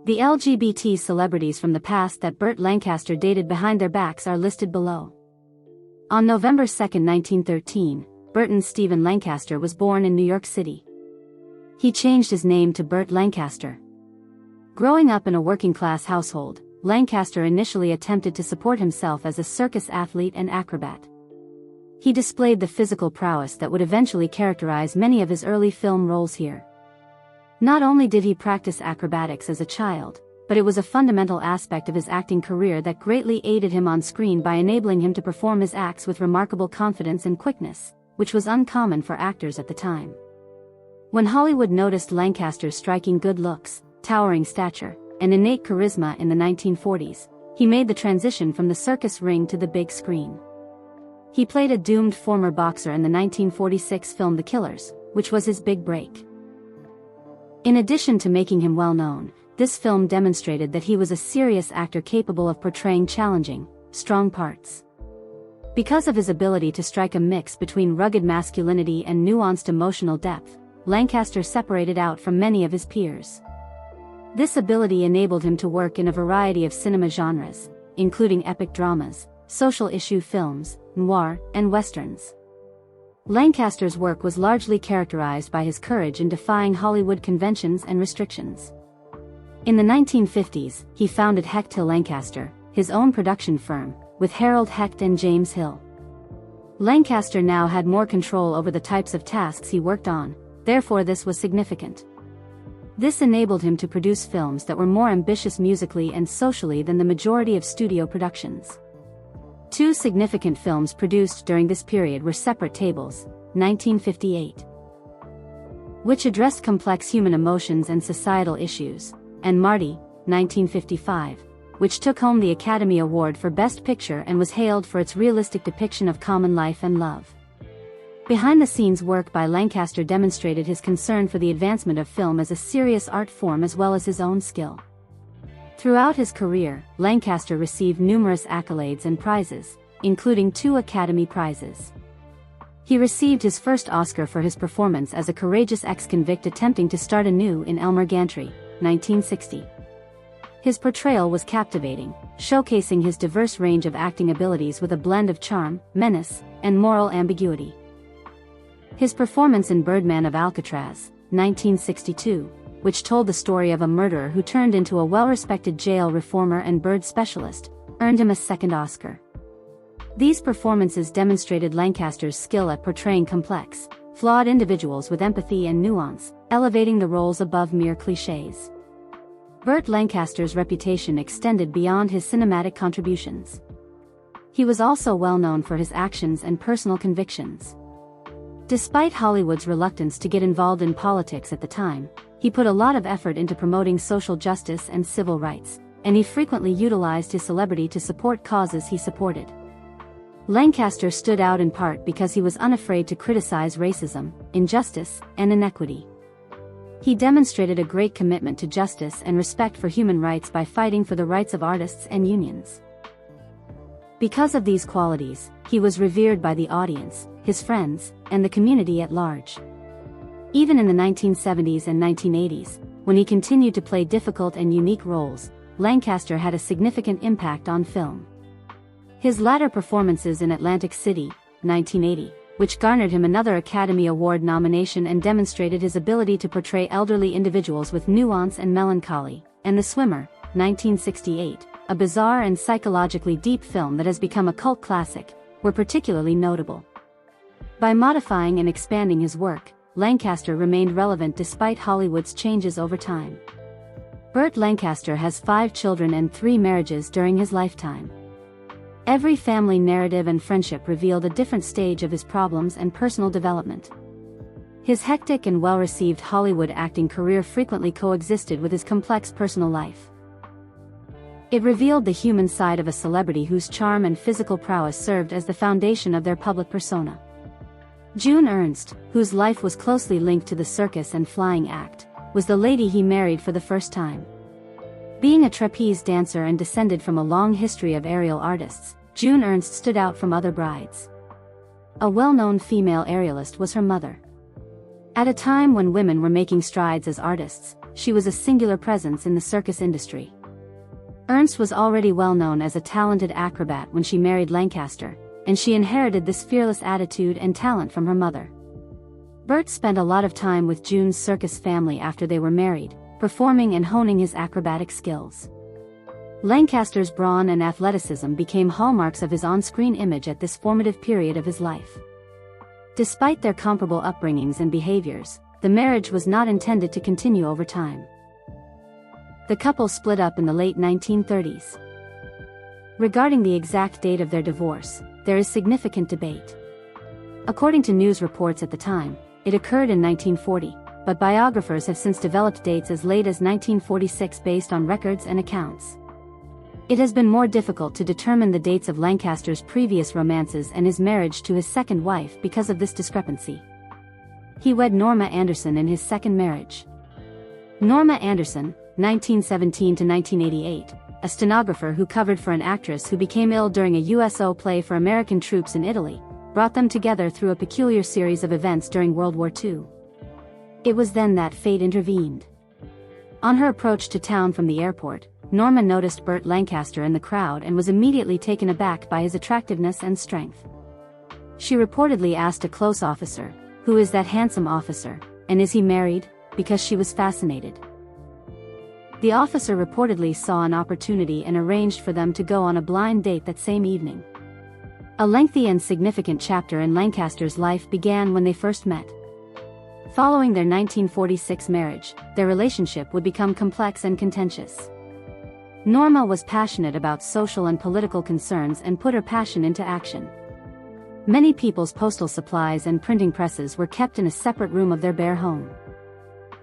The LGBT celebrities from the past that Burt Lancaster dated behind their backs are listed below. On November 2, 1913, Burton Stephen Lancaster was born in New York City. He changed his name to Burt Lancaster. Growing up in a working-class household, Lancaster initially attempted to support himself as a circus athlete and acrobat. He displayed the physical prowess that would eventually characterize many of his early film roles here. Not only did he practice acrobatics as a child, but it was a fundamental aspect of his acting career that greatly aided him on screen by enabling him to perform his acts with remarkable confidence and quickness, which was uncommon for actors at the time. When Hollywood noticed Lancaster's striking good looks, towering stature, and innate charisma in the 1940s, he made the transition from the circus ring to the big screen. He played a doomed former boxer in the 1946 film The Killers, which was his big break. In addition to making him well known, this film demonstrated that he was a serious actor capable of portraying challenging, strong parts. Because of his ability to strike a mix between rugged masculinity and nuanced emotional depth, Lancaster separated out from many of his peers. This ability enabled him to work in a variety of cinema genres, including epic dramas, social issue films, noir, and westerns. Lancaster's work was largely characterized by his courage in defying Hollywood conventions and restrictions. In the 1950s, he founded Hecht Hill Lancaster, his own production firm, with Harold Hecht and James Hill. Lancaster now had more control over the types of tasks he worked on, therefore this was significant. This enabled him to produce films that were more ambitious musically and socially than the majority of studio productions. Two significant films produced during this period were Separate Tables, 1958, which addressed complex human emotions and societal issues, and Marty, 1955, which took home the Academy Award for Best Picture and was hailed for its realistic depiction of common life and love. Behind-the-scenes work by Lancaster demonstrated his concern for the advancement of film as a serious art form as well as his own skill. Throughout his career, Lancaster received numerous accolades and prizes, including 2 Academy Prizes. He received his first Oscar for his performance as a courageous ex-convict attempting to start anew in Elmer Gantry, 1960. His portrayal was captivating, showcasing his diverse range of acting abilities with a blend of charm, menace, and moral ambiguity. His performance in Birdman of Alcatraz, 1962, which told the story of a murderer who turned into a well-respected jail reformer and bird specialist, earned him a second Oscar. These performances demonstrated Lancaster's skill at portraying complex, flawed individuals with empathy and nuance, elevating the roles above mere clichés. Burt Lancaster's reputation extended beyond his cinematic contributions. He was also well known for his actions and personal convictions. Despite Hollywood's reluctance to get involved in politics at the time, he put a lot of effort into promoting social justice and civil rights, and he frequently utilized his celebrity to support causes he supported. Lancaster stood out in part because he was unafraid to criticize racism, injustice, and inequity. He demonstrated a great commitment to justice and respect for human rights by fighting for the rights of artists and unions. Because of these qualities, he was revered by the audience, his friends, and the community at large. Even in the 1970s and 1980s, when he continued to play difficult and unique roles, Lancaster had a significant impact on film. His latter performances in Atlantic City, 1980, which garnered him another Academy Award nomination and demonstrated his ability to portray elderly individuals with nuance and melancholy, and The Swimmer, 1968, a bizarre and psychologically deep film that has become a cult classic, were particularly notable. By modifying and expanding his work, Lancaster remained relevant despite Hollywood's changes over time. Burt Lancaster has 5 children and 3 marriages during his lifetime. Every family narrative and friendship revealed a different stage of his problems and personal development. His hectic and well-received Hollywood acting career frequently coexisted with his complex personal life. It revealed the human side of a celebrity whose charm and physical prowess served as the foundation of their public persona. June Ernst, whose life was closely linked to the circus and flying act, was the lady he married for the first time. Being a trapeze dancer and descended from a long history of aerial artists, June Ernst stood out from other brides. A well-known female aerialist was her mother. At a time when women were making strides as artists, she was a singular presence in the circus industry. Ernst was already well known as a talented acrobat when she married Lancaster, and she inherited this fearless attitude and talent from her mother. Burt spent a lot of time with June's circus family after they were married, performing and honing his acrobatic skills. Lancaster's brawn and athleticism became hallmarks of his on-screen image at this formative period of his life. Despite their comparable upbringings and behaviors, the marriage was not intended to continue over time. The couple split up in the late 1930s. Regarding the exact date of their divorce, there is significant debate. According to news reports at the time, it occurred in 1940, but biographers have since developed dates as late as 1946 based on records and accounts. It has been more difficult to determine the dates of Lancaster's previous romances and his marriage to his second wife because of this discrepancy. He wed Norma Anderson in his second marriage. Norma Anderson, 1917 to 1988, a stenographer who covered for an actress who became ill during a USO play for American troops in Italy, brought them together through a peculiar series of events during World War II. It was then that fate intervened. On her approach to town from the airport, Norma noticed Burt Lancaster in the crowd and was immediately taken aback by his attractiveness and strength. She reportedly asked a close officer, "Who is that handsome officer, and is he married?" because she was fascinated. The officer reportedly saw an opportunity and arranged for them to go on a blind date that same evening. A lengthy and significant chapter in Lancaster's life began when they first met. Following their 1946 marriage, their relationship would become complex and contentious. Norma was passionate about social and political concerns and put her passion into action. Many people's postal supplies and printing presses were kept in a separate room of their bare home.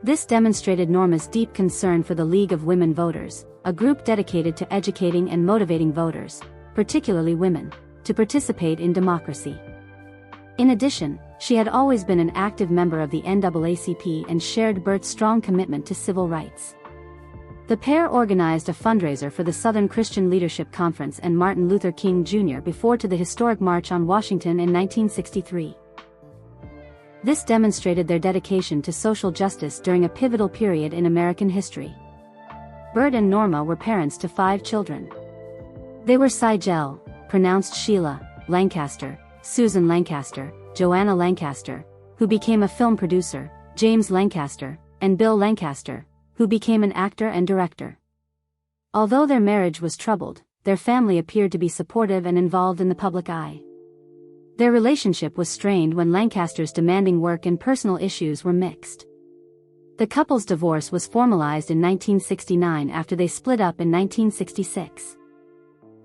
This demonstrated Norma's deep concern for the League of Women Voters, a group dedicated to educating and motivating voters, particularly women, to participate in democracy. In addition, she had always been an active member of the NAACP and shared Burt's strong commitment to civil rights. The pair organized a fundraiser for the Southern Christian Leadership Conference and Martin Luther King Jr. before to the historic March on Washington in 1963. This demonstrated their dedication to social justice during a pivotal period in American history. Burt and Norma were parents to 5 children. They were Sigel, pronounced Sheila, Lancaster, Susan Lancaster, Joanna Lancaster, who became a film producer, James Lancaster, and Bill Lancaster, who became an actor and director. Although their marriage was troubled, their family appeared to be supportive and involved in the public eye. Their relationship was strained when Lancaster's demanding work and personal issues were mixed. The couple's divorce was formalized in 1969 after they split up in 1966.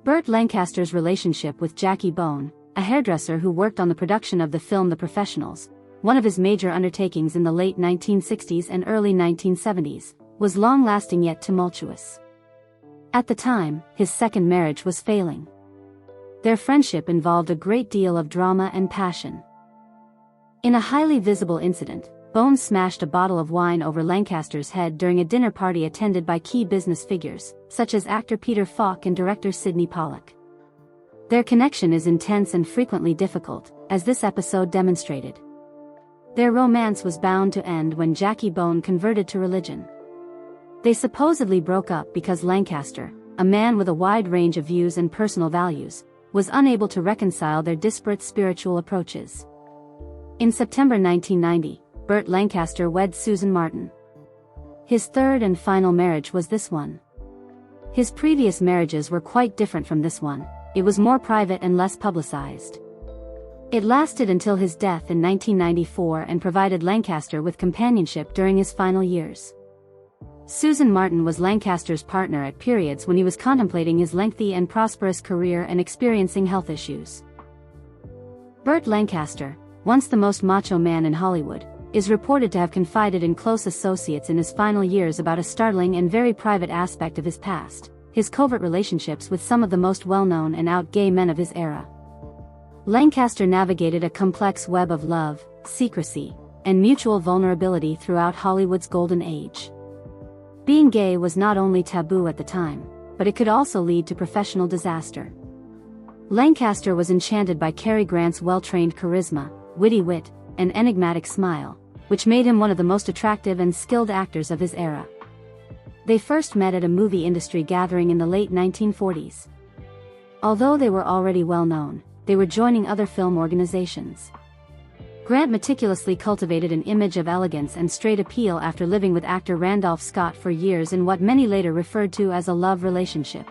Burt Lancaster's relationship with Jackie Bone, a hairdresser who worked on the production of the film The Professionals, one of his major undertakings in the late 1960s and early 1970s, was long-lasting yet tumultuous. At the time, his second marriage was failing. Their friendship involved a great deal of drama and passion. In a highly visible incident, Bone smashed a bottle of wine over Lancaster's head during a dinner party attended by key business figures, such as actor Peter Falk and director Sidney Pollack. Their connection is intense and frequently difficult, as this episode demonstrated. Their romance was bound to end when Jackie Bone converted to religion. They supposedly broke up because Lancaster, a man with a wide range of views and personal values, was unable to reconcile their disparate spiritual approaches. In September 1990, Burt Lancaster wed Susan Martin. His third and final marriage was this one. His previous marriages were quite different from this one. It was more private and less publicized. It lasted until his death in 1994 and provided Lancaster with companionship during his final years. Susan Martin was Lancaster's partner at periods when he was contemplating his lengthy and prosperous career and experiencing health issues. Burt Lancaster, once the most macho man in Hollywood, is reported to have confided in close associates in his final years about a startling and very private aspect of his past, his covert relationships with some of the most well-known and out gay men of his era. Lancaster navigated a complex web of love, secrecy, and mutual vulnerability throughout Hollywood's golden age. Being gay was not only taboo at the time, but it could also lead to professional disaster. Lancaster was enchanted by Cary Grant's well-trained charisma, witty wit, and enigmatic smile, which made him one of the most attractive and skilled actors of his era. They first met at a movie industry gathering in the late 1940s. Although they were already well known, they were joining other film organizations. Grant meticulously cultivated an image of elegance and straight appeal after living with actor Randolph Scott for years in what many later referred to as a love relationship.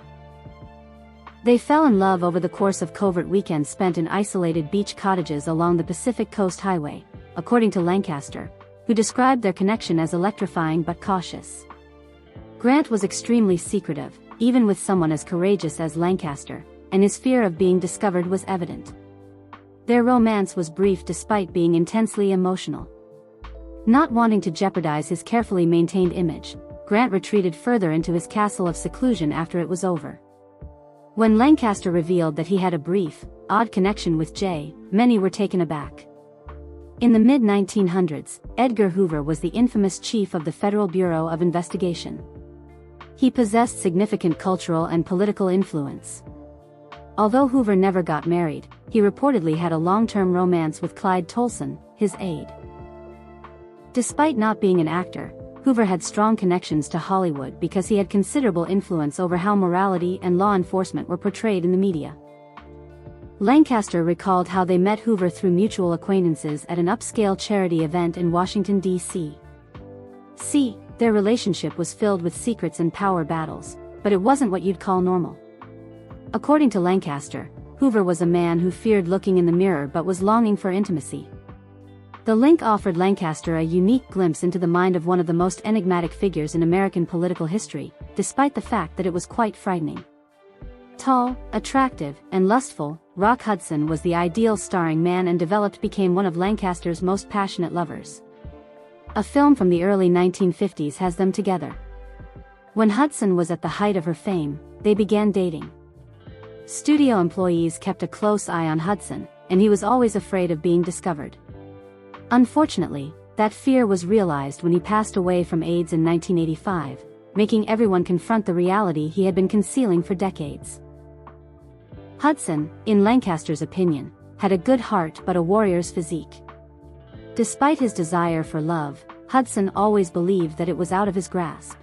They fell in love over the course of covert weekends spent in isolated beach cottages along the Pacific Coast Highway, according to Lancaster, who described their connection as electrifying but cautious. Grant was extremely secretive, even with someone as courageous as Lancaster, and his fear of being discovered was evident. Their romance was brief despite being intensely emotional. Not wanting to jeopardize his carefully maintained image, Grant retreated further into his castle of seclusion after it was over. When Lancaster revealed that he had a brief, odd connection with Jay, many were taken aback. In the mid-1900s, Edgar Hoover was the infamous chief of the Federal Bureau of Investigation. He possessed significant cultural and political influence. Although Hoover never got married, he reportedly had a long-term romance with Clyde Tolson, his aide. Despite not being an actor, Hoover had strong connections to Hollywood because he had considerable influence over how morality and law enforcement were portrayed in the media. Lancaster recalled how they met Hoover through mutual acquaintances at an upscale charity event in Washington, D.C. Their relationship was filled with secrets and power battles, but it wasn't what you'd call normal. According to Lancaster, Hoover was a man who feared looking in the mirror but was longing for intimacy. The link offered Lancaster a unique glimpse into the mind of one of the most enigmatic figures in American political history, despite the fact that it was quite frightening. Tall, attractive, and lustful, Rock Hudson was the ideal starring man and became one of Lancaster's most passionate lovers. A film from the early 1950s has them together. When Hudson was at the height of her fame, they began dating. Studio employees kept a close eye on Hudson, and he was always afraid of being discovered. Unfortunately, that fear was realized when he passed away from AIDS in 1985, making everyone confront the reality he had been concealing for decades. Hudson, in Lancaster's opinion, had a good heart but a warrior's physique. Despite his desire for love, Hudson always believed that it was out of his grasp.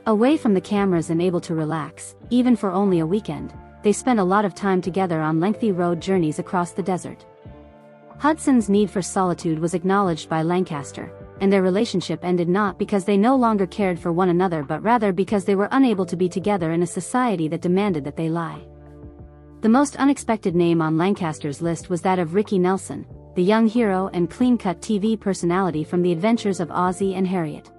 Away from the cameras and able to relax, even for only a weekend, they spent a lot of time together on lengthy road journeys across the desert. Hudson's need for solitude was acknowledged by Lancaster, and their relationship ended not because they no longer cared for one another but rather because they were unable to be together in a society that demanded that they lie. The most unexpected name on Lancaster's list was that of Ricky Nelson, the young hero and clean-cut TV personality from The Adventures of Ozzie and Harriet.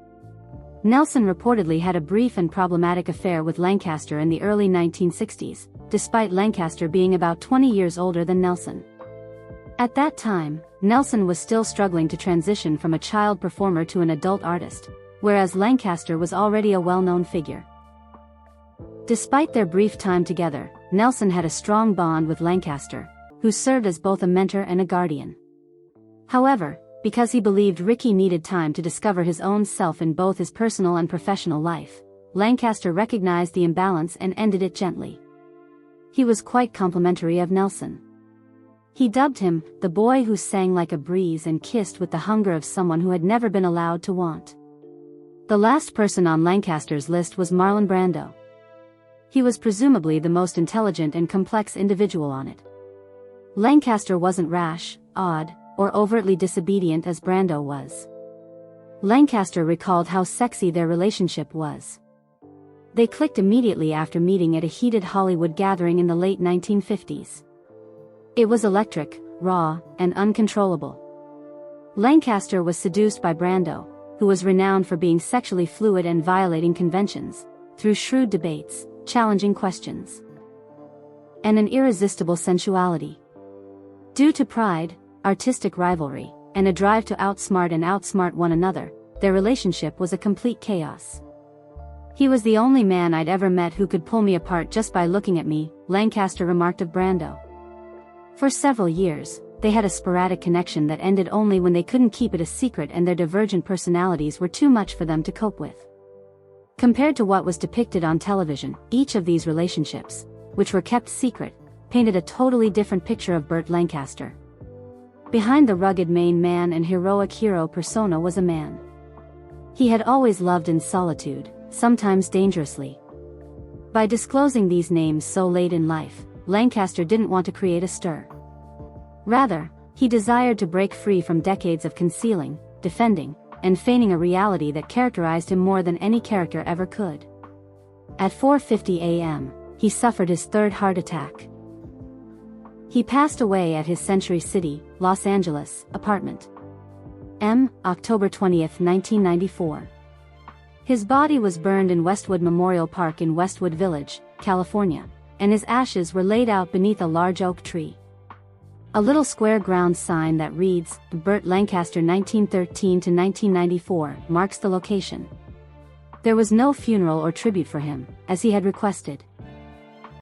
Nelson reportedly had a brief and problematic affair with Lancaster in the early 1960s, despite Lancaster being about 20 years older than Nelson. At that time, Nelson was still struggling to transition from a child performer to an adult artist, whereas Lancaster was already a well-known figure. Despite their brief time together, Nelson had a strong bond with Lancaster, who served as both a mentor and a guardian. However, because he believed Ricky needed time to discover his own self in both his personal and professional life, Lancaster recognized the imbalance and ended it gently. He was quite complimentary of Nelson. He dubbed him, the boy who sang like a breeze and kissed with the hunger of someone who had never been allowed to want. The last person on Lancaster's list was Marlon Brando. He was presumably the most intelligent and complex individual on it. Lancaster wasn't rash, odd, or overtly disobedient as Brando was. Lancaster recalled how sexy their relationship was. They clicked immediately after meeting at a heated Hollywood gathering in the late 1950s. It was electric, raw, and uncontrollable. Lancaster was seduced by Brando, who was renowned for being sexually fluid and violating conventions, through shrewd debates, challenging questions, and an irresistible sensuality. Due to pride, artistic rivalry, and a drive to outsmart one another, their relationship was a complete chaos. "He was the only man I'd ever met who could pull me apart just by looking at me," Lancaster remarked of Brando. For several years, they had a sporadic connection that ended only when they couldn't keep it a secret and their divergent personalities were too much for them to cope with. Compared to what was depicted on television, each of these relationships, which were kept secret, painted a totally different picture of Burt Lancaster. Behind the rugged main man and heroic hero persona was a man. He had always loved in solitude, sometimes dangerously. By disclosing these names so late in life, Lancaster didn't want to create a stir. Rather, he desired to break free from decades of concealing, defending, and feigning a reality that characterized him more than any character ever could. At 4:50 a.m., he suffered his third heart attack. He passed away at his Century City, Los Angeles, apartment. October 20, 1994. His body was burned in Westwood Memorial Park in Westwood Village, California, and his ashes were laid out beneath a large oak tree. A little square ground sign that reads, Burt Lancaster 1913 to 1994, marks the location. There was no funeral or tribute for him, as he had requested.